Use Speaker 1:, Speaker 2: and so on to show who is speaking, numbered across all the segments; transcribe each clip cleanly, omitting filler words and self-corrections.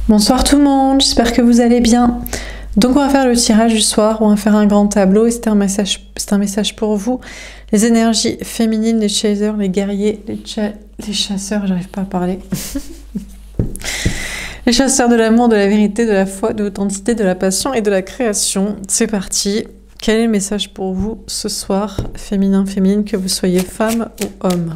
Speaker 1: Bonsoir tout le monde, j'espère que vous allez bien. Donc on va faire le tirage du soir, on va faire un grand tableau et c'est un message pour vous. Les énergies féminines, les chasers, les guerriers, les chasseurs, j'arrive pas à parler. Les chasseurs de l'amour, de la vérité, de la foi, de l'authenticité, de la passion et de la création. C'est parti. Quel est le message pour vous ce soir, féminin, féminine, que vous soyez femme ou homme ?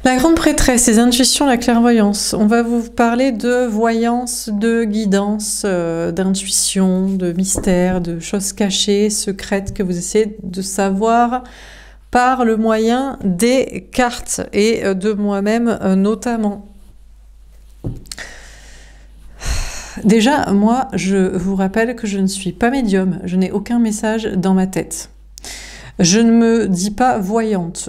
Speaker 1: La grande prêtresse, les intuitions, la clairvoyance. On va vous parler de voyance, de guidance, d'intuition, de mystère, de choses cachées, secrètes que vous essayez de savoir par le moyen des cartes et de moi-même notamment. Déjà, moi, je vous rappelle que je ne suis pas médium, je n'ai aucun message dans ma tête. Je ne me dis pas voyante,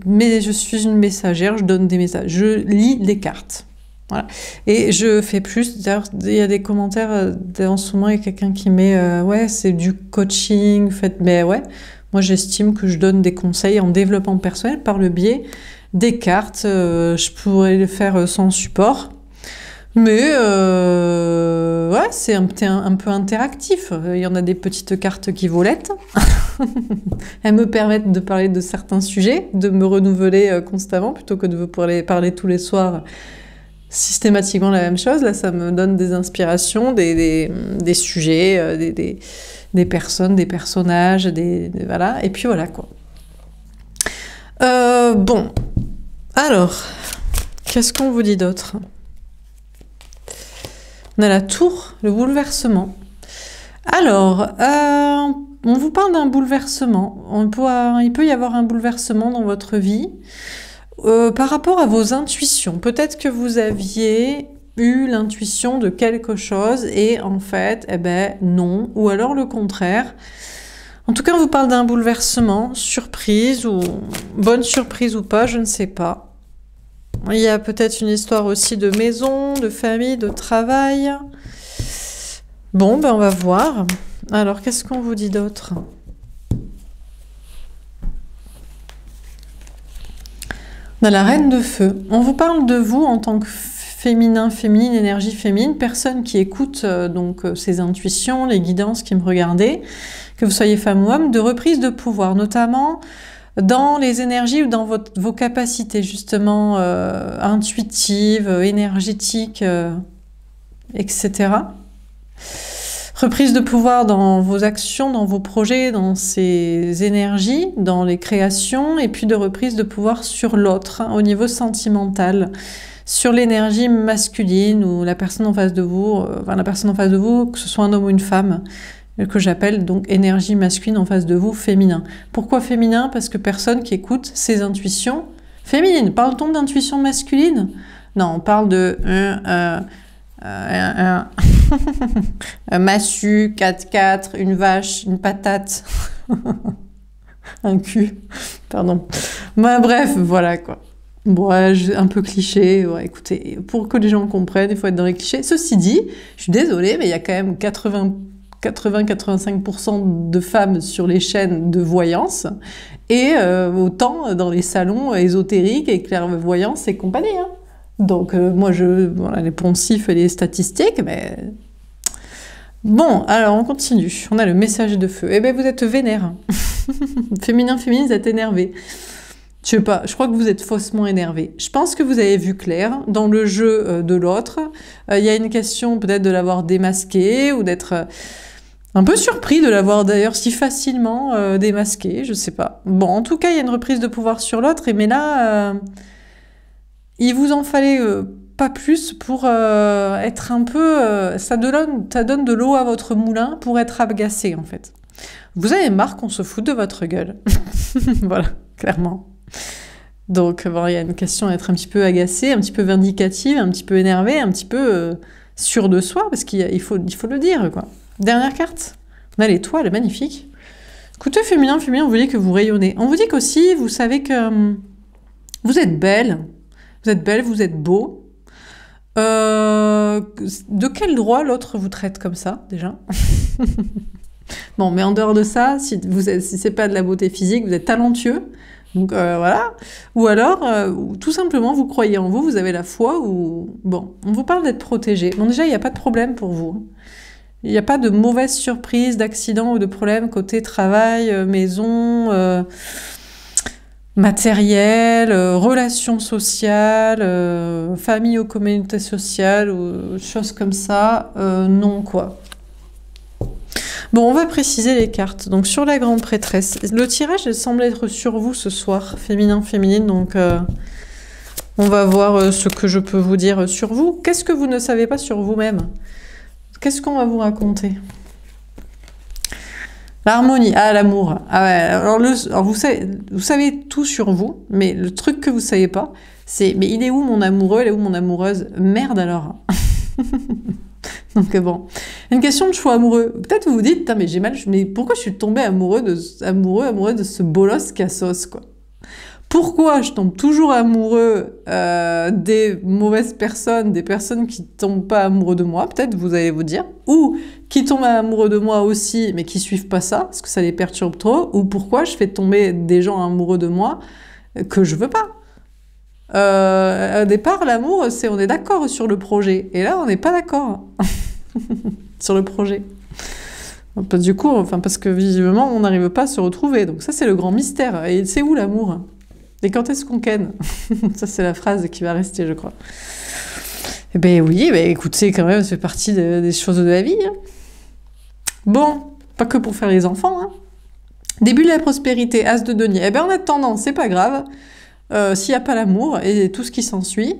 Speaker 1: mais je suis une messagère, je donne des messages, je lis les cartes. Voilà. Et je fais plus, d'ailleurs, il y a des commentaires, en ce moment, il y a quelqu'un qui met ouais, c'est du coaching, mais ouais, moi j'estime que je donne des conseils en développement personnel par le biais des cartes, je pourrais le faire sans support. Mais ouais, c'est un peu interactif. Il y en a des petites cartes qui volettent. Elles me permettent de parler de certains sujets, de me renouveler constamment, plutôt que de vous parler tous les soirs systématiquement la même chose. Là, ça me donne des inspirations, des sujets, des personnes, des personnages, voilà. Et puis voilà, quoi. Bon. Alors, qu'est-ce qu'on vous dit d'autre ? On a la tour, le bouleversement. Alors, on vous parle d'un bouleversement. Il peut y avoir un bouleversement dans votre vie par rapport à vos intuitions. Peut-être que vous aviez eu l'intuition de quelque chose et en fait, eh ben non. Ou alors le contraire. En tout cas, on vous parle d'un bouleversement, surprise ou bonne surprise ou pas, je ne sais pas. Il y a peut-être une histoire aussi de maison, de famille, de travail. Bon, ben on va voir. Alors, qu'est-ce qu'on vous dit d'autre ? On a la reine de feu. On vous parle de vous en tant que féminin, féminine, énergie féminine, personne qui écoute donc ses intuitions, les guidances qui me regardaient, que vous soyez femme ou homme, de reprise de pouvoir, notamment dans les énergies ou dans vos capacités justement intuitives, énergétiques, etc. Reprise de pouvoir dans vos actions, dans vos projets, dans ces énergies, dans les créations, et puis de reprise de pouvoir sur l'autre, hein, au niveau sentimental, sur l'énergie masculine ou la personne en face de vous, que ce soit un homme ou une femme, que j'appelle donc énergie masculine en face de vous, féminin. Pourquoi féminin? Parce que personne qui écoute ses intuitions féminines. Parle-t-on d'intuition masculine? Non, on parle de un massue, 4x4, une vache, une patate, un cul, pardon. Bah, bref, voilà quoi. Bon, un peu cliché, ouais, écoutez, pour que les gens comprennent, il faut être dans les clichés. Ceci dit, je suis désolée, mais il y a quand même 80-85% de femmes sur les chaînes de voyance et autant dans les salons ésotériques et clairvoyance et compagnie. Hein. Donc moi, voilà, les poncifs et les statistiques, mais... Bon, alors on continue. On a le message de feu. Eh bien, vous êtes vénère. Féminin, féminine, vous êtes énervé. Je sais pas, je crois que vous êtes faussement énervé. Je pense que vous avez vu clair dans le jeu de l'autre. Il y a une question peut-être de l'avoir démasqué ou d'être... un peu surpris de l'avoir d'ailleurs si facilement démasqué, je sais pas. Bon, en tout cas, il y a une reprise de pouvoir sur l'autre, mais là, il vous en fallait pas plus pour être un peu... ça donne de l'eau à votre moulin pour être agacé, en fait. Vous avez marre qu'on se foute de votre gueule. Voilà, clairement. Donc, bon, il y a une question d'être un petit peu agacé, un petit peu vindicative, un petit peu énervé, un petit peu sûr de soi, parce qu'il faut le dire, quoi. Dernière carte, on a l'étoile, magnifique. Écoutez, féminin, on vous dit que vous rayonnez. On vous dit qu'aussi, vous savez que vous êtes belle, vous êtes beau. De quel droit l'autre vous traite comme ça, déjà? Bon, mais en dehors de ça, si c'est pas de la beauté physique, vous êtes talentueux, Donc voilà. Ou alors, tout simplement, vous croyez en vous, vous avez la foi, ou... Bon, on vous parle d'être protégé. Bon, déjà, il n'y a pas de problème pour vous. Il n'y a pas de mauvaise surprise, d'accident ou de problème côté travail, maison, matériel, relations sociales, famille ou communauté sociale, ou choses comme ça. Non, quoi. Bon, on va préciser les cartes. Donc, sur la grande prêtresse, le tirage elle semble être sur vous ce soir, féminin, féminine. Donc, on va voir ce que je peux vous dire sur vous. Qu'est-ce que vous ne savez pas sur vous-même? Qu'est-ce qu'on va vous raconter? L'harmonie, ah, l'amour. Ah ouais, alors vous savez tout sur vous, mais le truc que vous savez pas, c'est, mais il est où mon amoureux, il est où mon amoureuse? Merde alors. Donc bon, une question de choix amoureux. Peut-être vous vous dites, mais j'ai mal, mais pourquoi je suis tombée amoureuse de ce bolos cassos, quoi? Pourquoi je tombe toujours amoureux des mauvaises personnes, des personnes qui tombent pas amoureux de moi, peut-être vous allez vous dire, ou qui tombent amoureux de moi aussi, mais qui suivent pas ça, parce que ça les perturbe trop, ou pourquoi je fais tomber des gens amoureux de moi que je veux pas. Au départ, l'amour, c'est on est d'accord sur le projet, et là, on n'est pas d'accord sur le projet. Du coup, enfin, parce que visiblement, on n'arrive pas à se retrouver, donc ça, c'est le grand mystère. Et c'est où l'amour? Et quand est-ce qu'on ken? Ça, c'est la phrase qui va rester, je crois. Eh ben oui, ben écoutez, quand même, ça fait partie des choses de la vie. Hein. Bon, pas que pour faire les enfants. Hein. Début de la prospérité, as de denier. Eh ben en attendant, c'est pas grave. S'il n'y a pas l'amour et tout ce qui s'ensuit,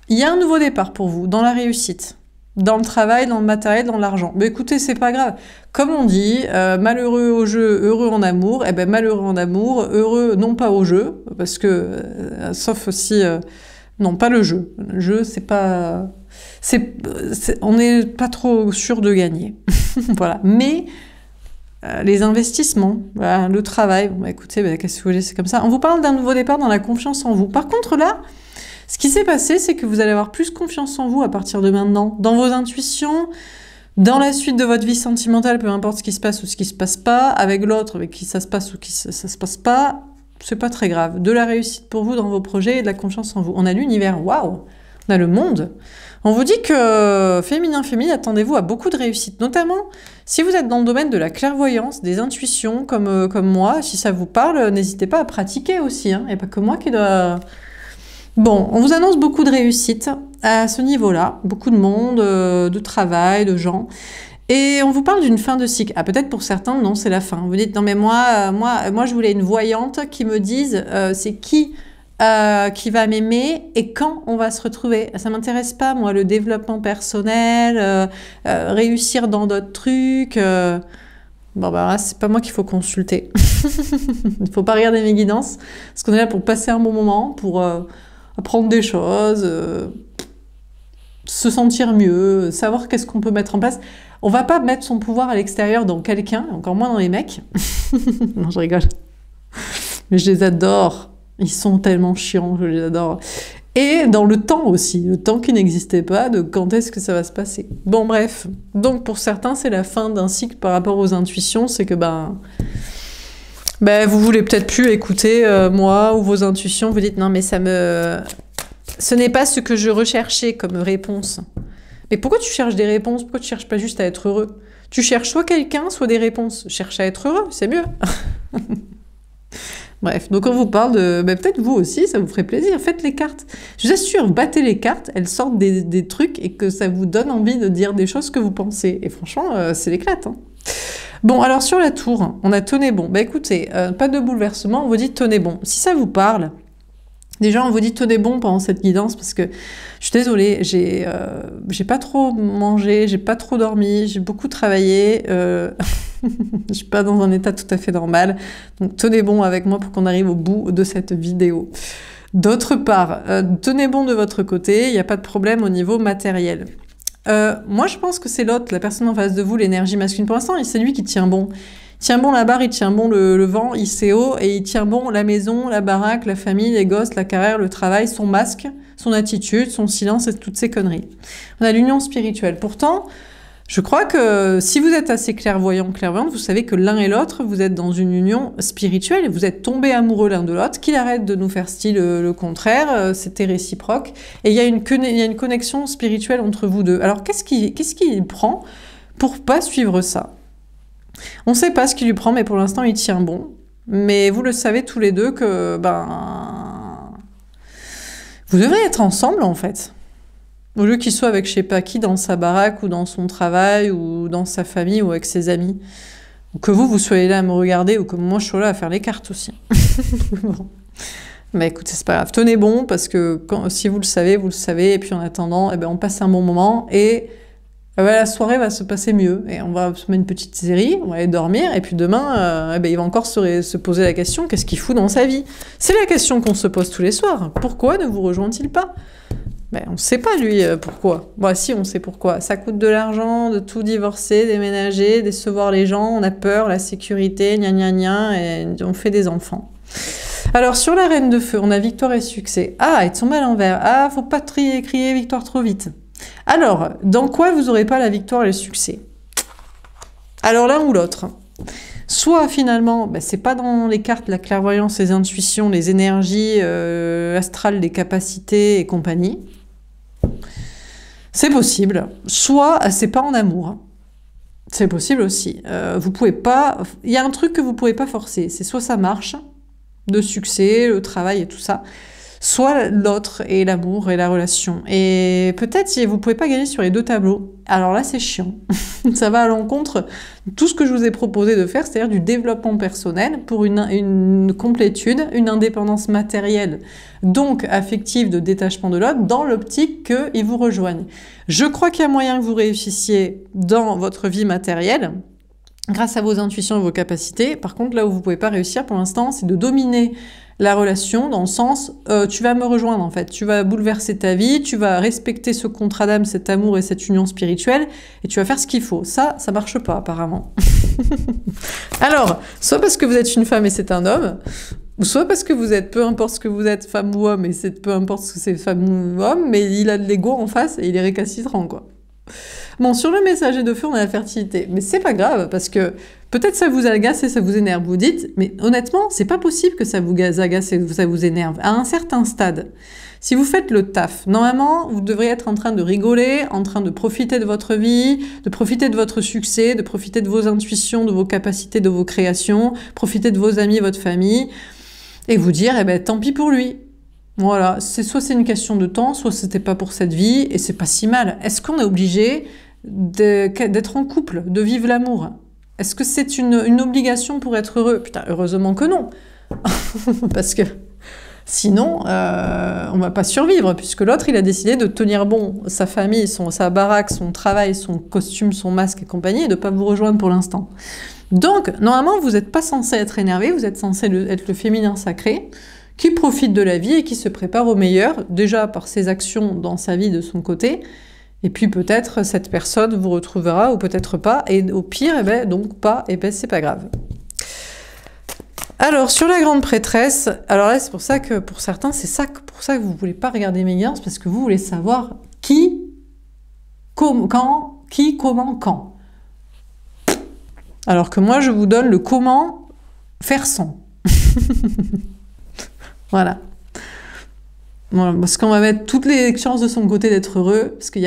Speaker 1: il y a un nouveau départ pour vous, dans la réussite. Dans le travail, dans le matériel, dans l'argent. Mais écoutez, c'est pas grave. Comme on dit, malheureux au jeu, heureux en amour. Eh ben malheureux en amour, heureux non pas au jeu, parce que sauf aussi non pas le jeu. Le jeu, c'est pas, on n'est pas trop sûr de gagner. Voilà. Mais les investissements, voilà, le travail. Bon, bah, écoutez, bah, qu'est-ce que vous voulez, c'est comme ça. On vous parle d'un nouveau départ dans la confiance en vous. Par contre là. Ce qui s'est passé, c'est que vous allez avoir plus confiance en vous à partir de maintenant, dans vos intuitions, dans la suite de votre vie sentimentale, peu importe ce qui se passe ou ce qui se passe pas, avec l'autre, avec qui ça se passe ou qui ça se passe pas, c'est pas très grave. De la réussite pour vous dans vos projets et de la confiance en vous. On a l'univers, waouh, on a le monde. On vous dit que féminin, féminine, attendez-vous à beaucoup de réussite, notamment si vous êtes dans le domaine de la clairvoyance, des intuitions, comme moi, si ça vous parle, n'hésitez pas à pratiquer aussi, hein. Il n'y a pas que moi qui dois... Bon, on vous annonce beaucoup de réussite à ce niveau-là, beaucoup de monde, de travail, de gens, et on vous parle d'une fin de cycle. Ah, peut-être pour certains, non, c'est la fin. Vous dites, non mais moi, je voulais une voyante qui me dise c'est qui va m'aimer et quand on va se retrouver. Ça m'intéresse pas, moi, le développement personnel, réussir dans d'autres trucs... Bon, bah là, c'est pas moi qu'il faut consulter. Il faut pas regarder mes guidances, parce qu'on est là pour passer un bon moment, pour apprendre des choses, se sentir mieux, savoir qu'est-ce qu'on peut mettre en place. On va pas mettre son pouvoir à l'extérieur dans quelqu'un, encore moins dans les mecs. Non, je rigole. Mais je les adore. Ils sont tellement chiants, je les adore. Et dans le temps aussi, le temps qui n'existait pas, de quand est-ce que ça va se passer. Bon, bref. Donc, pour certains, c'est la fin d'un cycle par rapport aux intuitions, c'est que, vous voulez peut-être plus écouter moi ou vos intuitions, vous dites, non, mais ce n'est pas ce que je recherchais comme réponse. Mais pourquoi tu cherches des réponses? Pourquoi tu cherches pas juste à être heureux? Tu cherches soit quelqu'un, soit des réponses. Cherche à être heureux, c'est mieux. Bref, donc on vous parle de... peut-être vous aussi, ça vous ferait plaisir. Faites les cartes. Je vous assure, battez les cartes, elles sortent des trucs et que ça vous donne envie de dire des choses que vous pensez. Et franchement, c'est l'éclate. Hein. Bon, alors sur la tour, on a tenez bon. Écoutez, pas de bouleversement, on vous dit tenez bon. Si ça vous parle, déjà on vous dit tenez bon pendant cette guidance parce que je suis désolée, j'ai pas trop mangé, j'ai pas trop dormi, j'ai beaucoup travaillé. Je suis pas dans un état tout à fait normal. Donc tenez bon avec moi pour qu'on arrive au bout de cette vidéo. D'autre part, tenez bon de votre côté, il n'y a pas de problème au niveau matériel. Moi, je pense que c'est l'autre, la personne en face de vous, l'énergie masculine. Pour l'instant, c'est lui qui tient bon. Il tient bon la barre, il tient bon le vent, il sait haut, et il tient bon la maison, la baraque, la famille, les gosses, la carrière, le travail, son masque, son attitude, son silence et toutes ces conneries. On a l'union spirituelle. Pourtant, Je crois que si vous êtes assez clairvoyant, clairvoyante, vous savez que l'un et l'autre, vous êtes dans une union spirituelle et vous êtes tombés amoureux l'un de l'autre, qu'il arrête de nous faire style le contraire, c'était réciproque. Et il y a une connexion spirituelle entre vous deux. Alors qu'est-ce qui prend pour pas suivre ça? On ne sait pas ce qui lui prend, mais pour l'instant il tient bon. Mais vous le savez tous les deux que vous devrez être ensemble en fait. Au lieu qu'il soit avec je sais pas qui dans sa baraque ou dans son travail ou dans sa famille ou avec ses amis. Ou que vous soyez là à me regarder ou que moi je sois là à faire les cartes aussi. Bon. Mais écoutez, c'est pas grave. Tenez bon parce que si vous le savez, vous le savez. Et puis en attendant, on passe un bon moment et la soirée va se passer mieux. Et on va se mettre une petite série, on va aller dormir. Et puis demain, il va encore se poser la question, qu'est-ce qu'il fout dans sa vie? C'est la question qu'on se pose tous les soirs. Pourquoi ne vous rejoint-il pas? On ne sait pas, lui, pourquoi. Si, on sait pourquoi. Ça coûte de l'argent de tout divorcer, déménager, décevoir les gens, on a peur, la sécurité, gna gna gna, et on fait des enfants. Alors, sur la reine de feu, on a victoire et succès. Ah, ils tombent à l'envers. Ah, faut pas crier victoire trop vite. Alors, dans quoi vous n'aurez pas la victoire et le succès? Alors, l'un ou l'autre. Soit finalement, c'est pas dans les cartes, la clairvoyance, les intuitions, les énergies astrales, les capacités et compagnie. C'est possible. Soit c'est pas en amour. C'est possible aussi. Vous pouvez pas. Il y a un truc que vous pouvez pas forcer. C'est soit ça marche, de succès, le travail et tout ça. Soit l'autre et l'amour et la relation. Et peut-être vous pouvez pas gagner sur les deux tableaux. Alors là, c'est chiant. Ça va à l'encontre de tout ce que je vous ai proposé de faire, c'est-à-dire du développement personnel pour une complétude, une indépendance matérielle, donc affective de détachement de l'autre, dans l'optique qu'ils vous rejoignent. Je crois qu'il y a moyen que vous réussissiez dans votre vie matérielle, grâce à vos intuitions et vos capacités. Par contre, là où vous pouvez pas réussir pour l'instant, c'est de dominer la relation dans le sens, tu vas me rejoindre en fait, tu vas bouleverser ta vie, tu vas respecter ce contrat d'âme, cet amour et cette union spirituelle, et tu vas faire ce qu'il faut. Ça marche pas apparemment. Alors, soit parce que vous êtes une femme et c'est un homme, ou soit parce que vous êtes, peu importe ce que vous êtes, femme ou homme, et c'est peu importe ce que c'est femme ou homme, mais il a de l'ego en face et il est récalcitrant, quoi. Bon, sur le messager de feu, on a la fertilité. Mais c'est pas grave, parce que peut-être ça vous agace et ça vous énerve. Vous dites, mais honnêtement, c'est pas possible que ça vous agace et que ça vous énerve. À un certain stade, si vous faites le taf, normalement, vous devriez être en train de rigoler, en train de profiter de votre vie, de profiter de votre succès, de profiter de vos intuitions, de vos capacités, de vos créations, profiter de vos amis, votre famille, et vous dire, tant pis pour lui. Voilà, soit c'est une question de temps, soit c'était pas pour cette vie, et c'est pas si mal. Est-ce qu'on est obligé d'être en couple, de vivre l'amour? Est-ce que c'est une obligation pour être heureux? Putain, heureusement que non. Parce que sinon, on va pas survivre, puisque l'autre, il a décidé de tenir bon sa famille, sa baraque, son travail, son costume, son masque et compagnie, et de pas vous rejoindre pour l'instant. Donc, normalement, vous n'êtes pas censé être énervé, vous êtes censé être le féminin sacré, qui profite de la vie et qui se prépare au meilleur, déjà par ses actions dans sa vie de son côté, et puis peut-être cette personne vous retrouvera, ou peut-être pas, et au pire, donc pas, c'est pas grave. Alors, sur la grande prêtresse, alors là, c'est pour ça que, pour certains, pour ça que vous voulez pas regarder mes guidances, parce que vous voulez savoir qui, comment, quand. Alors que moi, je vous donne le comment faire sans. Voilà. Parce qu'on va mettre toutes les chances de son côté d'être heureux, parce qu'il y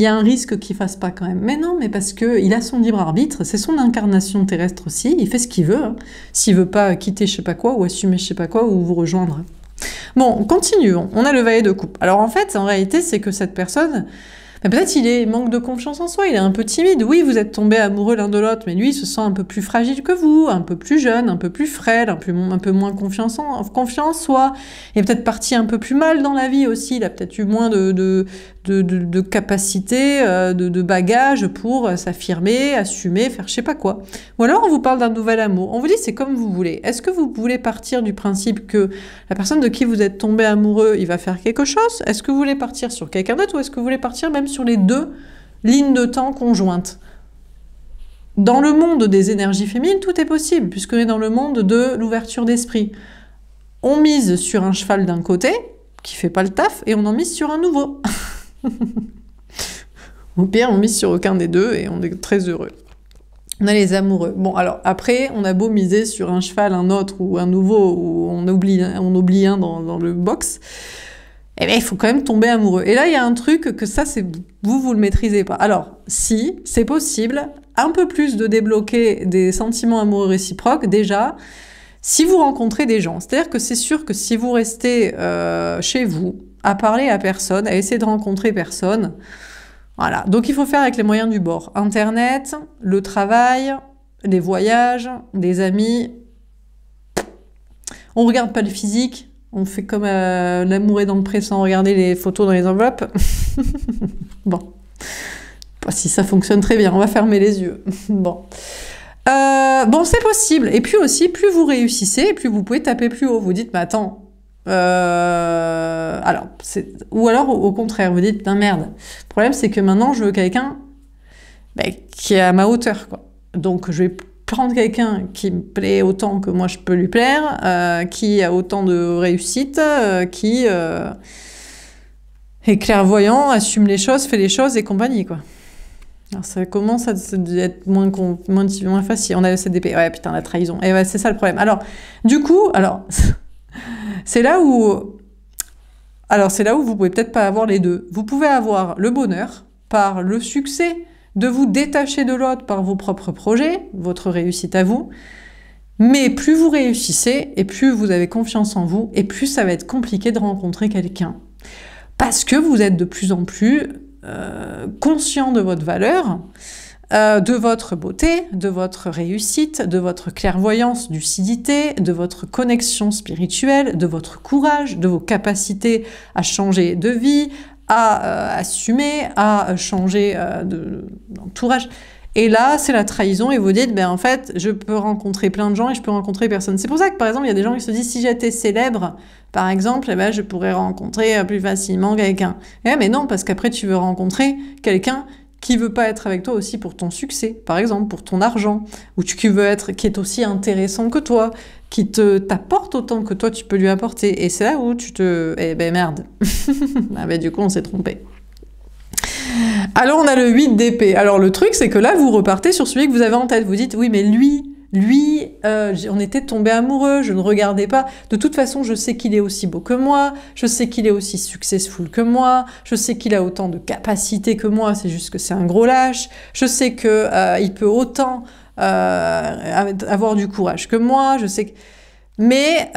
Speaker 1: a un risque qu'il fasse pas quand même. Mais non, mais parce qu'il a son libre arbitre, c'est son incarnation terrestre aussi, il fait ce qu'il veut. Hein. S'il veut pas quitter je sais pas quoi, ou assumer je sais pas quoi, ou vous rejoindre. Bon, continuons. On a le valet de coupe. Alors en fait, en réalité, c'est que cette personne... peut-être il manque de confiance en soi, il est un peu timide. Oui, vous êtes tombés amoureux l'un de l'autre, mais lui, il se sent un peu plus fragile que vous, un peu plus jeune, un peu plus frêle, un peu moins confiance en soi. Il est peut-être parti un peu plus mal dans la vie aussi, il a peut-être eu moins de capacité, de bagages pour s'affirmer, assumer, faire je sais pas quoi. Ou alors on vous parle d'un nouvel amour. On vous dit c'est comme vous voulez. Est-ce que vous voulez partir du principe que la personne de qui vous êtes tombé amoureux, il va faire quelque chose? Est-ce que vous voulez partir sur quelqu'un d'autre ou est-ce que vous voulez partir même sur les deux lignes de temps conjointes? Dans le monde des énergies féminines, tout est possible, puisqu'on est dans le monde de l'ouverture d'esprit. On mise sur un cheval d'un côté, qui fait pas le taf, et on en mise sur un nouveau. Au pire, on mise sur aucun des deux et on est très heureux. On a les amoureux. Bon, alors après, on a beau miser sur un cheval, un autre ou un nouveau, ou on oublie un dans le box, eh bien, il faut quand même tomber amoureux. Et là, il y a un truc que ça, c'est vous le maîtrisez pas. Alors, si, c'est possible, un peu plus de débloquer des sentiments amoureux réciproques, déjà, si vous rencontrez des gens. C'est-à-dire que c'est sûr que si vous restez chez vous, à parler à personne, à essayer de rencontrer personne, voilà. Donc il faut faire avec les moyens du bord. Internet, le travail, les voyages, des amis. On regarde pas le physique, on fait comme l'amour est dans le pré sans regarder les photos dans les enveloppes. Bon. Si ça fonctionne très bien, on va fermer les yeux. Bon. Bon, c'est possible. Et puis aussi, plus vous réussissez, plus vous pouvez taper plus haut. Vous dites, mais attends, ou alors au contraire, vous dites, putain merde. Le problème, c'est que maintenant, je veux quelqu'un qui est à ma hauteur, quoi. Donc, je vais prendre quelqu'un qui me plaît autant que moi je peux lui plaire, qui a autant de réussite, qui est clairvoyant, assume les choses, fait les choses et compagnie, quoi. Alors ça commence à être moins facile. On a le CDP. Ouais, putain, la trahison. Et ouais, c'est ça le problème. Alors, du coup, c'est là où vous pouvez peut-être pas avoir les deux. Vous pouvez avoir le bonheur par le succès de vous détacher de l'autre par vos propres projets, votre réussite à vous. Mais plus vous réussissez et plus vous avez confiance en vous et plus ça va être compliqué de rencontrer quelqu'un. Parce que vous êtes de plus en plus conscient de votre valeur, de votre beauté, de votre réussite, de votre clairvoyance, lucidité, de votre connexion spirituelle, de votre courage, de vos capacités à changer de vie, à assumer, à changer d'entourage. Et là, c'est la trahison et vous dites, en fait, je peux rencontrer plein de gens et je peux rencontrer personne. C'est pour ça que, par exemple, il y a des gens qui se disent, si j'étais célèbre, par exemple, je pourrais rencontrer plus facilement quelqu'un. Mais non, parce qu'après, tu veux rencontrer quelqu'un qui veut pas être avec toi aussi pour ton succès, par exemple, pour ton argent, ou qui est aussi intéressant que toi, qui t'apporte autant que toi tu peux lui apporter. Et c'est là où merde. Du coup, on s'est trompé. Alors, on a le 8 d'épée. Alors, le truc, c'est que là, vous repartez sur celui que vous avez en tête. Vous dites, oui, mais lui, on était tombé amoureux, je ne regardais pas. De toute façon, je sais qu'il est aussi beau que moi, je sais qu'il est aussi successful que moi, je sais qu'il a autant de capacités que moi, c'est juste que c'est un gros lâche. Je sais qu'il peut autant avoir du courage que moi, je sais que... Mais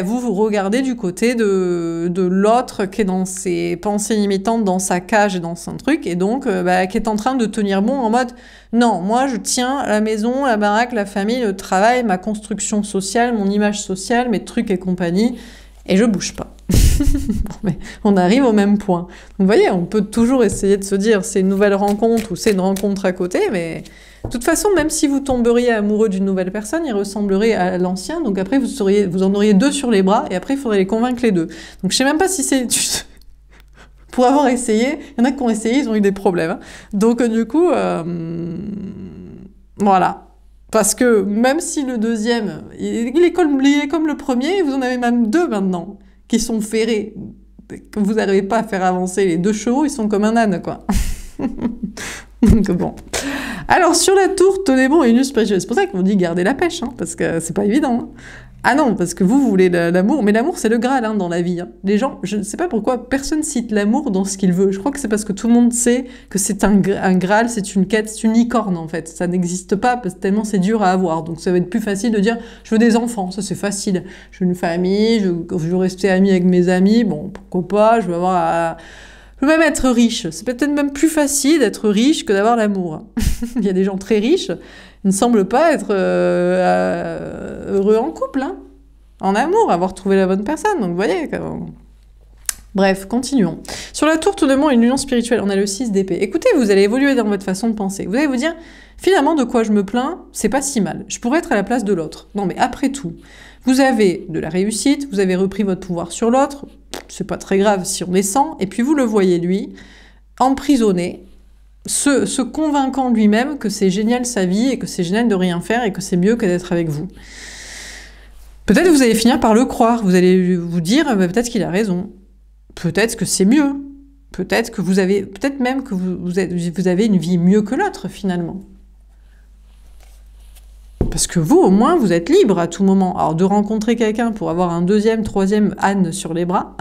Speaker 1: vous regardez du côté de l'autre qui est dans ses pensées limitantes, dans sa cage et dans son truc, et donc qui est en train de tenir bon en mode « Non, moi je tiens la maison, la baraque, la famille, le travail, ma construction sociale, mon image sociale, mes trucs et compagnie, et je bouge pas. » Mais on arrive au même point. Donc vous voyez, on peut toujours essayer de se dire c'est une nouvelle rencontre ou c'est une rencontre à côté, mais... De toute façon, même si vous tomberiez amoureux d'une nouvelle personne, il ressemblerait à l'ancien, donc après vous en auriez deux sur les bras, et après il faudrait les convaincre les deux. Donc je sais même pas si c'est... Pour avoir essayé, il y en a qui ont essayé, ils ont eu des problèmes. Hein. Donc du coup, voilà. Parce que même si le deuxième, il est comme le premier, vous en avez même deux maintenant, qui sont ferrés. Que vous n'arrivez pas à faire avancer les deux chevaux, ils sont comme un âne, quoi. Donc bon. Alors sur la tour, tenez bon et une spirituelle. C'est pour ça qu'on dit garder la pêche, hein, parce que c'est pas évident. Hein. Ah non, parce que vous voulez l'amour, mais l'amour c'est le Graal hein, dans la vie. Hein. Les gens, je ne sais pas pourquoi personne cite l'amour dans ce qu'il veut. Je crois que c'est parce que tout le monde sait que c'est un Graal, c'est une quête, c'est une licorne en fait. Ça n'existe pas parce que tellement c'est dur à avoir. Donc ça va être plus facile de dire je veux des enfants, ça c'est facile. Je veux une famille, je veux rester ami avec mes amis, bon pourquoi pas, je veux avoir... Je veux même être riche. C'est peut-être même plus facile d'être riche que d'avoir l'amour. Il y a des gens très riches, ils ne semblent pas être heureux en couple, hein, en amour, avoir trouvé la bonne personne. Donc vous voyez... Bref, continuons. Sur la tour, tout de même, une union spirituelle, on a le 6 d'épée. Écoutez, vous allez évoluer dans votre façon de penser. Vous allez vous dire, finalement, de quoi je me plains, c'est pas si mal. Je pourrais être à la place de l'autre. Non, mais après tout, vous avez de la réussite, vous avez repris votre pouvoir sur l'autre, c'est pas très grave si on est 100, et puis vous le voyez, lui, emprisonné, se convainquant lui-même que c'est génial sa vie, et que c'est génial de rien faire, et que c'est mieux que d'être avec vous. Peut-être vous allez finir par le croire, vous allez vous dire, peut-être qu'il a raison. Peut-être que c'est mieux. peut-être que peut-être même que vous avez une vie mieux que l'autre, finalement. Parce que vous, au moins, vous êtes libre à tout moment. Alors, de rencontrer quelqu'un pour avoir un deuxième, troisième âne sur les bras,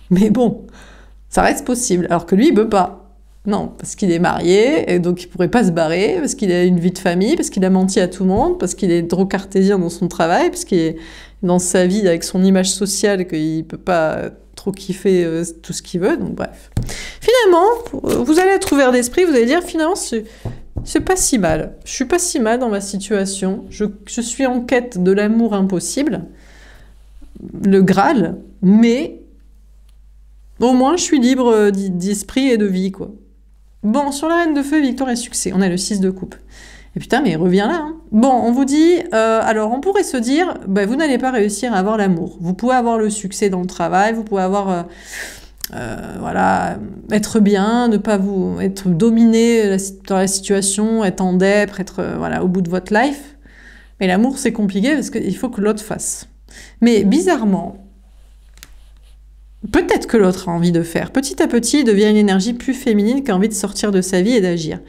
Speaker 1: mais bon, ça reste possible. Alors que lui, il peut pas. Non, parce qu'il est marié, et donc il pourrait pas se barrer, parce qu'il a une vie de famille, parce qu'il a menti à tout le monde, parce qu'il est trop cartésien dans son travail, parce qu'il est dans sa vie avec son image sociale, qu'il peut pas trop kiffer tout ce qu'il veut, donc bref. Finalement, vous allez être ouvert d'esprit, vous allez dire, finalement, c'est pas si mal. Je suis pas si mal dans ma situation. Je suis en quête de l'amour impossible, le Graal, mais au moins je suis libre d'esprit et de vie, quoi. Bon, sur la reine de feu, victoire et succès, on a le 6 de coupe. Et putain, mais reviens là. Hein. Bon, on vous dit, alors on pourrait se dire, bah, vous n'allez pas réussir à avoir l'amour. Vous pouvez avoir le succès dans le travail, vous pouvez avoir... voilà, être bien, ne pas vous être dominé dans la situation, être en dépre, être voilà, au bout de votre life. Mais l'amour, c'est compliqué parce qu'il faut que l'autre fasse. Mais bizarrement, peut-être que l'autre a envie de faire. Petit à petit, il devient une énergie plus féminine qui a envie de sortir de sa vie et d'agir.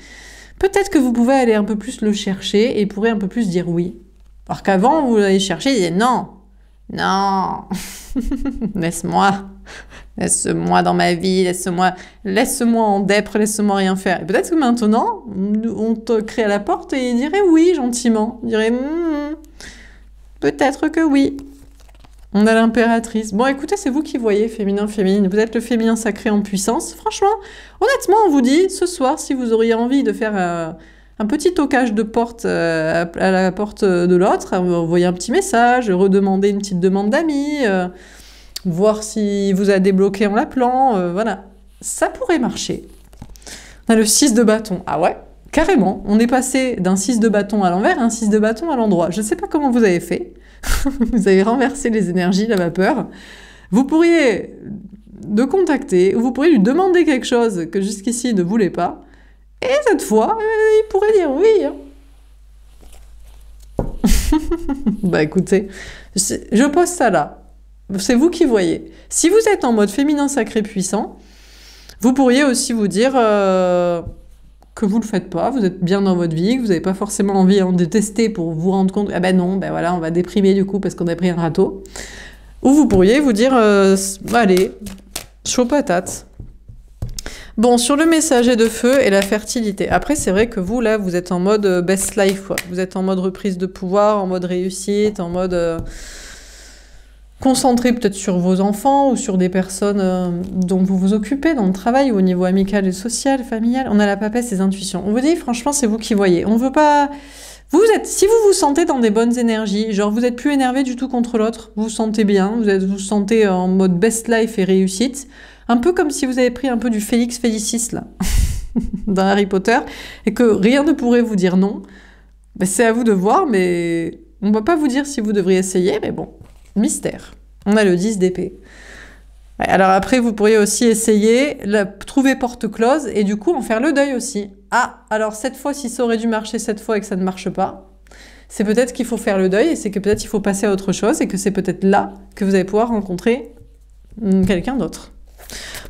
Speaker 1: Peut-être que vous pouvez aller un peu plus le chercher et il pourrait un peu plus dire oui. Alors qu'avant, vous l'avez cherché, il disait non, non, laisse-moi. Laisse-moi dans ma vie, laisse-moi en dépre, laisse-moi rien faire. Et peut-être que maintenant, on te crée à la porte et il dirait oui, gentiment. Il dirait peut-être que oui. On a l'impératrice. Bon, écoutez, c'est vous qui voyez, féminin, féminine. Vous êtes le féminin sacré en puissance. Franchement, honnêtement, on vous dit, ce soir, si vous auriez envie de faire un petit toquage de porte à la porte de l'autre, envoyer un petit message, redemander une petite demande d'amis, voir si vous a débloqué en l'appelant, voilà. Ça pourrait marcher. On a le 6 de bâton. Ah ouais, carrément. On est passé d'un 6 de bâton à l'envers à un 6 de bâton à l'endroit. Je ne sais pas comment vous avez fait. Vous avez renversé les énergies, la vapeur. Vous pourriez le contacter, ou vous pourriez lui demander quelque chose que jusqu'ici il ne voulait pas. Et cette fois, il pourrait dire oui. Bah écoutez, je pose ça là. C'est vous qui voyez. Si vous êtes en mode féminin sacré puissant, vous pourriez aussi vous dire que vous ne le faites pas, vous êtes bien dans votre vie, que vous n'avez pas forcément envie de tester pour vous rendre compte, ah ben non, ben voilà, on va déprimer du coup parce qu'on a pris un râteau. Ou vous pourriez vous dire, allez, chaud patate. Bon, sur le messager de feu et la fertilité. Après, c'est vrai que vous, là, vous êtes en mode best life, quoi. Vous êtes en mode reprise de pouvoir, en mode réussite, en mode... concentré peut-être sur vos enfants ou sur des personnes dont vous vous occupez dans le travail ou au niveau amical et social, familial. On a la papesse, les intuitions. On vous dit, franchement, c'est vous qui voyez. On veut pas... si vous vous sentez dans des bonnes énergies, genre vous êtes plus énervé du tout contre l'autre, vous vous sentez bien, vous sentez en mode best life et réussite, un peu comme si vous avez pris un peu du Félix Félicis, là, dans Harry Potter, et que rien ne pourrait vous dire non, ben, c'est à vous de voir, mais on ne va pas vous dire si vous devriez essayer, mais bon, mystère. On a le 10 d'épée. Ouais, alors après, vous pourriez aussi essayer, trouver porte close, et du coup, en faire le deuil aussi. Ah, alors cette fois, si ça aurait dû marcher cette fois et que ça ne marche pas, c'est peut-être qu'il faut faire le deuil, et c'est que peut-être il faut passer à autre chose, et que c'est peut-être là que vous allez pouvoir rencontrer quelqu'un d'autre.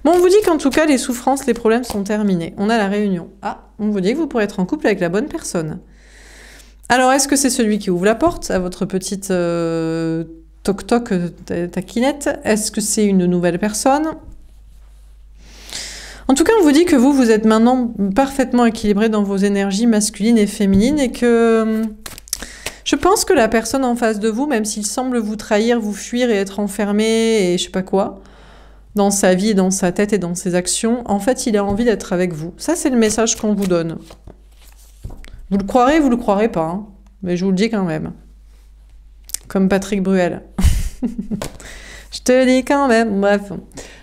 Speaker 1: Bon, on vous dit qu'en tout cas, les souffrances, les problèmes sont terminés. On a la réunion. Ah, on vous dit que vous pourrez être en couple avec la bonne personne. Alors, est-ce que c'est celui qui ouvre la porte à votre petite toc-toc taquinette? Est-ce que c'est une nouvelle personne? En tout cas, on vous dit que vous êtes maintenant parfaitement équilibré dans vos énergies masculines et féminines et que je pense que la personne en face de vous, même s'il semble vous trahir, vous fuir et être enfermé et je sais pas quoi, dans sa vie, dans sa tête et dans ses actions, en fait, il a envie d'être avec vous. Ça, c'est le message qu'on vous donne. Vous le croirez, vous le croirez pas, hein, mais je vous le dis quand même. Comme Patrick Bruel. Je te le dis quand même. Bref.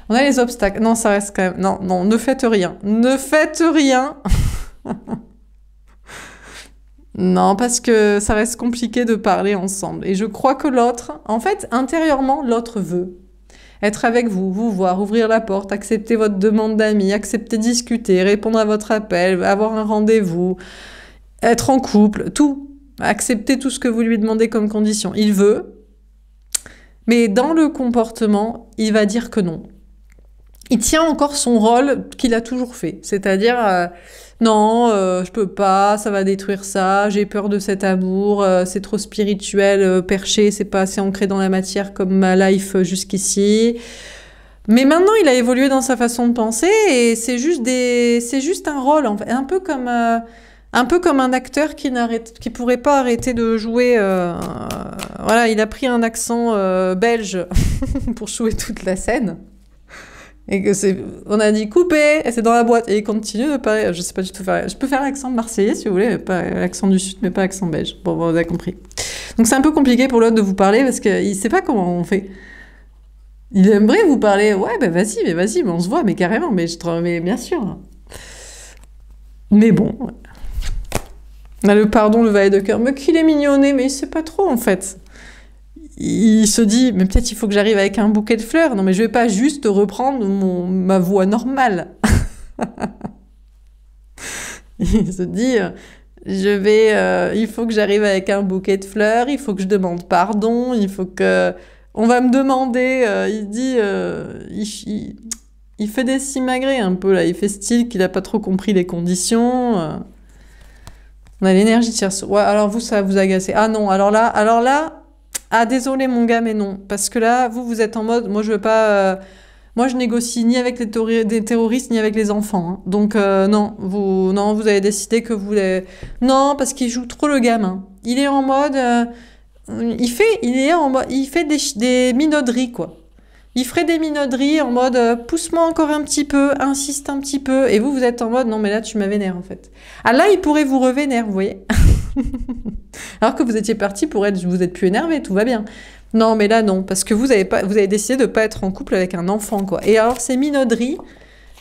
Speaker 1: On a les obstacles. Non, ça reste quand même... Non, non, ne faites rien. Ne faites rien. Non, parce que ça reste compliqué de parler ensemble. Et je crois que l'autre... En fait, intérieurement, l'autre veut être avec vous, vous voir, ouvrir la porte, accepter votre demande d'amis, accepter de discuter, répondre à votre appel, avoir un rendez-vous, être en couple, tout. Accepter tout ce que vous lui demandez comme condition. Il veut, mais dans le comportement, il va dire que non. il tient encore son rôle qu'il a toujours fait. C'est-à-dire, non, je peux pas, ça va détruire ça, j'ai peur de cet amour, c'est trop spirituel, perché, c'est pas assez ancré dans la matière comme ma life jusqu'ici. Mais maintenant, il a évolué dans sa façon de penser et c'est juste un rôle, en fait. Un peu comme un acteur qui pourrait pas arrêter de jouer. Voilà, il a pris un accent belge pour jouer toute la scène. Et on a dit couper, et c'est dans la boîte. Et il continue de parler, je sais pas du tout faire. Je peux faire l'accent marseillais si vous voulez, mais pas l'accent du sud, mais pas l'accent belge. Bon, vous avez compris. Donc c'est un peu compliqué pour l'autre de vous parler parce qu'il sait pas comment on fait. Il aimerait vous parler, ouais, ben vas-y, mais on se voit, mais carrément, mais bien sûr. Mais bon, on a le pardon, le valet de cœur, mais qu'il est mignonné, mais il sait pas trop en fait. Il se dit, mais peut-être il faut que j'arrive avec un bouquet de fleurs. Non, mais je vais pas juste reprendre ma voix normale. Il se dit, il faut que j'arrive avec un bouquet de fleurs, il faut que je demande pardon, on va me demander, il dit, il fait des simagrées un peu là, il fait style qu'il a pas trop compris les conditions. On a l'énergie tierce. Ouais, alors vous, ça va vous agacer. Ah non, alors là, ah désolé mon gars, mais non. Parce que là, vous êtes en mode, moi je veux pas... moi je négocie ni avec des terroristes, ni avec les enfants. Hein. Donc non, vous avez décidé que vous voulez... Non, parce qu'il joue trop le gamin. Il est en mode... il fait des minauderies, quoi. Il ferait des minauderies en mode pousse-moi encore un petit peu, insiste un petit peu. Et vous êtes en mode non, mais là, tu m'as vénère en fait. Ah là, il pourrait vous revénère, vous voyez. Alors que vous étiez parti vous êtes plus énervé, tout va bien. Non, mais là, non. Parce que vous avez décidé de pas être en couple avec un enfant, quoi. Et alors, ces minauderies,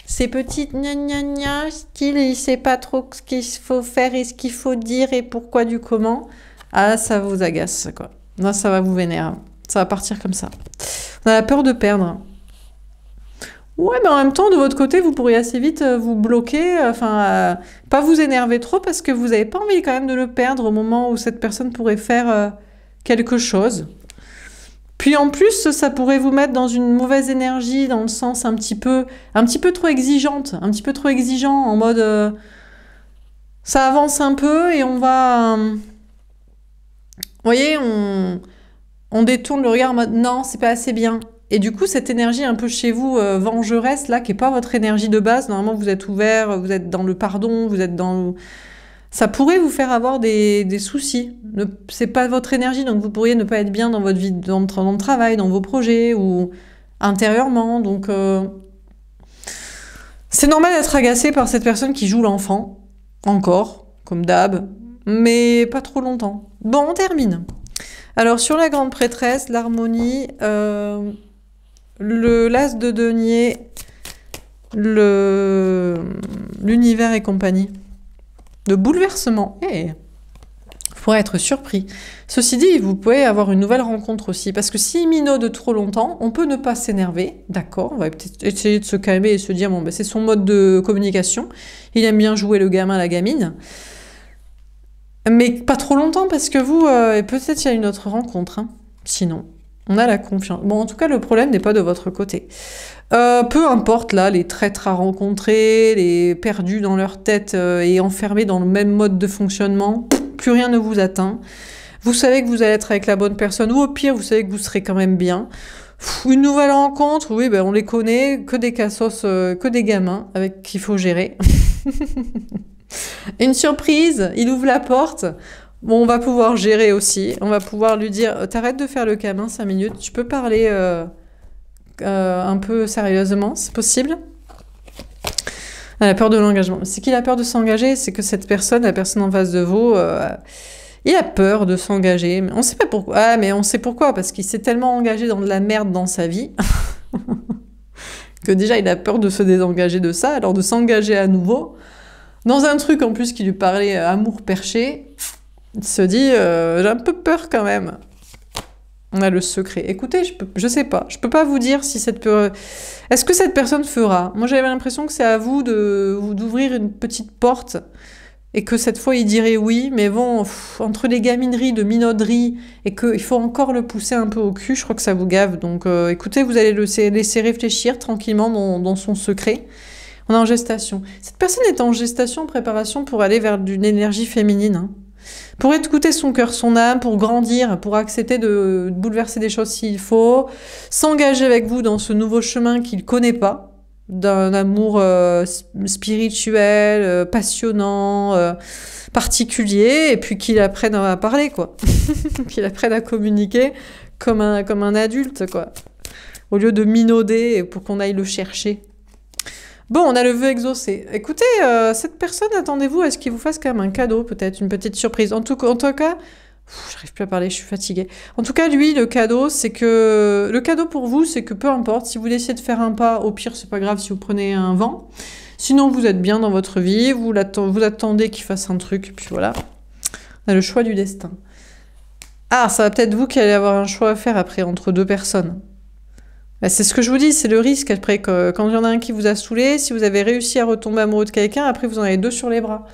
Speaker 1: ces petites gna gna gna, style, il sait pas trop ce qu'il faut faire et ce qu'il faut dire et pourquoi du comment. Ah, ça vous agace, quoi. Là, ça va vous vénérer. Ça va partir comme ça. On a la peur de perdre. Ouais, mais en même temps, de votre côté, vous pourriez assez vite vous bloquer, pas vous énerver trop parce que vous n'avez pas envie quand même de le perdre au moment où cette personne pourrait faire quelque chose. Puis en plus, ça pourrait vous mettre dans une mauvaise énergie, dans le sens un petit peu trop exigeante, un petit peu trop exigeant, en mode ça avance un peu et on va... vous voyez, on détourne le regard en mode non, c'est pas assez bien. Et du coup, cette énergie un peu chez vous, vengeresse, là, qui n'est pas votre énergie de base, normalement vous êtes ouvert, vous êtes dans le pardon, vous êtes dans... Ça pourrait vous faire avoir des soucis. C'est pas votre énergie, donc vous pourriez ne pas être bien dans votre vie, dans le travail, dans vos projets, ou intérieurement. Donc, c'est normal d'être agacé par cette personne qui joue l'enfant, encore, comme d'hab, mais pas trop longtemps. Bon, on termine. Alors, sur la grande prêtresse, l'harmonie, l'as de denier, l'univers et compagnie. De bouleversement. Vous pourrez être surpris. Ceci dit, vous pouvez avoir une nouvelle rencontre aussi. Parce que s'il minaude trop longtemps, on peut ne pas s'énerver. D'accord, on va peut-être essayer de se calmer et se dire, bon, ben, c'est son mode de communication. Il aime bien jouer le gamin, la gamine. Mais pas trop longtemps, parce que vous, peut-être il y a une autre rencontre. Hein. Sinon, on a la confiance. Bon, en tout cas, le problème n'est pas de votre côté. Peu importe, là, les traîtres à rencontrer, les perdus dans leur tête et enfermés dans le même mode de fonctionnement, plus rien ne vous atteint. Vous savez que vous allez être avec la bonne personne, ou au pire, vous savez que vous serez quand même bien. Une nouvelle rencontre, oui, ben, on les connaît, que des cassos, que des gamins avec qu'il faut gérer. Une surprise, il ouvre la porte. Bon, on va pouvoir gérer aussi. On va pouvoir lui dire, t'arrêtes de faire le câlin 5 minutes, tu peux parler un peu sérieusement, c'est possible. Elle a peur de l'engagement. C'est qu'il a peur de s'engager, c'est que cette personne, la personne en face de vous, il a peur de s'engager. On sait pas pourquoi. Ah, mais on sait pourquoi, parce qu'il s'est tellement engagé dans de la merde dans sa vie que déjà il a peur de se désengager de ça, alors de s'engager à nouveau dans un truc en plus qui lui parlait amour perché. Il se dit, j'ai un peu peur quand même. On a le secret. Écoutez, je sais pas. Je peux pas vous dire si est-ce que cette personne fera. Moi, j'avais l'impression que c'est à vous d'ouvrir une petite porte et que cette fois il dirait oui, mais bon, entre les gamineries de minauderie et qu'il faut encore le pousser un peu au cul, je crois que ça vous gave. Donc écoutez, vous allez le laisser réfléchir tranquillement dans son secret. On est en gestation. Cette personne est en gestation, en préparation pour aller vers une énergie féminine. Hein. Pour écouter son cœur, son âme, pour grandir, pour accepter de bouleverser des choses s'il faut, s'engager avec vous dans ce nouveau chemin qu'il ne connaît pas, d'un amour spirituel, passionnant, particulier, et puis qu'il apprenne à parler, quoi. Qu'il apprenne à communiquer comme un adulte, quoi. Au lieu de minauder pour qu'on aille le chercher. Bon, on a le vœu exaucé. Écoutez, cette personne, attendez-vous à ce qu'il vous fasse quand même un cadeau, peut-être, une petite surprise. En tout cas, j'arrive plus à parler, je suis fatiguée. En tout cas, lui, le cadeau pour vous, c'est que peu importe, si vous décidez de faire un pas, au pire, c'est pas grave si vous prenez un vent. Sinon, vous êtes bien dans votre vie, vous attendez qu'il fasse un truc, et puis voilà. On a le choix du destin. Ah, ça va peut-être vous qui allez avoir un choix à faire après, entre deux personnes. C'est ce que je vous dis, c'est le risque après que quand il y en a un qui vous a saoulé, si vous avez réussi à retomber amoureux de quelqu'un, après vous en avez deux sur les bras.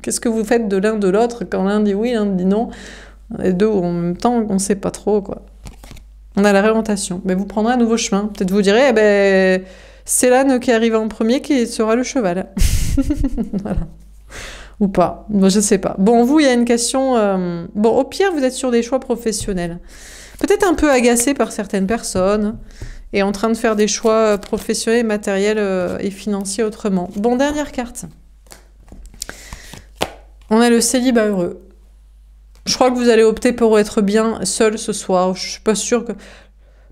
Speaker 1: Qu'est-ce que vous faites de l'un de l'autre quand l'un dit oui, l'un dit non? Les deux en même temps, on ne sait pas trop, quoi. On a la réorientation. Mais vous prendrez un nouveau chemin. Peut-être vous direz, eh ben, c'est l'âne qui arrive en premier qui sera le cheval. Voilà. Ou pas. Moi, je ne sais pas. Bon, vous, il y a une question... Bon, au pire, vous êtes sur des choix professionnels. Peut-être un peu agacé par certaines personnes et en train de faire des choix professionnels, matériels et financiers autrement. Bon, dernière carte. On a le célibat heureux. Je crois que vous allez opter pour être bien seul ce soir. Je suis pas sûre que...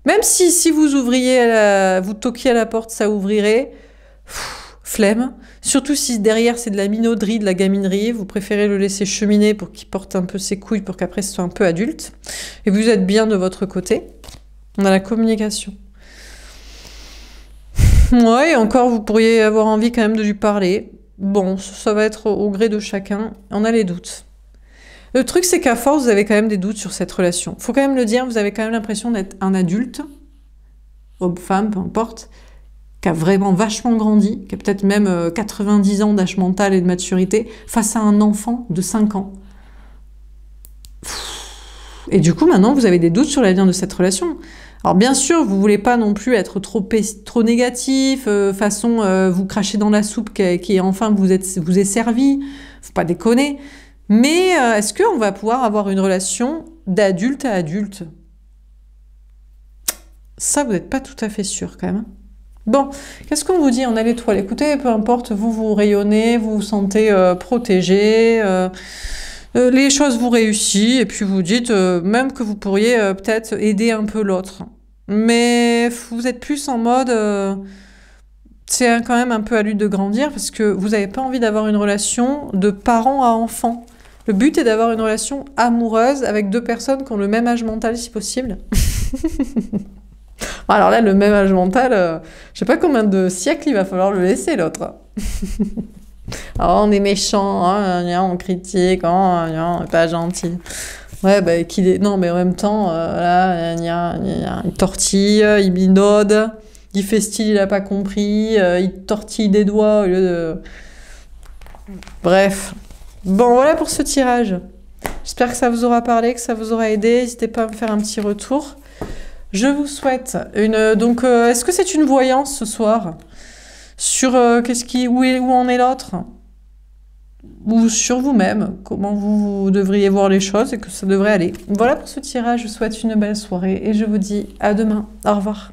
Speaker 1: Même si vous ouvriez, vous toquiez à la porte, ça ouvrirait. Flemme. Surtout si derrière c'est de la minauderie, de la gaminerie, vous préférez le laisser cheminer pour qu'il porte un peu ses couilles pour qu'après ce soit un peu adulte. Et vous êtes bien de votre côté. On a la communication. Ouais, et encore vous pourriez avoir envie quand même de lui parler. Bon, ça va être au gré de chacun. On a les doutes. Le truc c'est qu'à force vous avez quand même des doutes sur cette relation. Faut quand même le dire, vous avez quand même l'impression d'être un adulte, homme, femme, peu importe, qui a vraiment vachement grandi, qui a peut-être même 90 ans d'âge mental et de maturité, face à un enfant de 5 ans. Et du coup, maintenant, vous avez des doutes sur l'avenir de cette relation. Alors bien sûr, vous voulez pas non plus être trop négatif, vous crachez dans la soupe qui enfin vous est servie, faut pas déconner. Mais est-ce qu'on va pouvoir avoir une relation d'adulte à adulte? Ça, vous n'êtes pas tout à fait sûr quand même. Bon, qu'est-ce qu'on vous dit? On a l'étoile. Écoutez, peu importe, vous rayonnez, vous vous sentez protégé, les choses vous réussissent, et puis vous dites même que vous pourriez peut-être aider un peu l'autre. Mais vous êtes plus en mode... c'est quand même un peu à lui de grandir, parce que vous n'avez pas envie d'avoir une relation de parent à enfant. Le but est d'avoir une relation amoureuse avec deux personnes qui ont le même âge mental, si possible. Alors là, le même âge mental, je sais pas combien de siècles il va falloir le laisser, l'autre. Oh, on est méchant, hein, on critique, on n'est pas gentil. Ouais, bah, non, mais en même temps, là, il tortille, il minaude, il fait style, il a pas compris, il tortille des doigts au lieu de... Bref. Bon, voilà pour ce tirage. J'espère que ça vous aura parlé, que ça vous aura aidé. N'hésitez pas à me faire un petit retour. Je vous souhaite une... Donc, est-ce que c'est une voyance ce soir? Sur où en est l'autre? Ou sur vous-même, comment vous devriez voir les choses et que ça devrait aller. Voilà pour ce tirage, je vous souhaite une belle soirée et je vous dis à demain. Au revoir.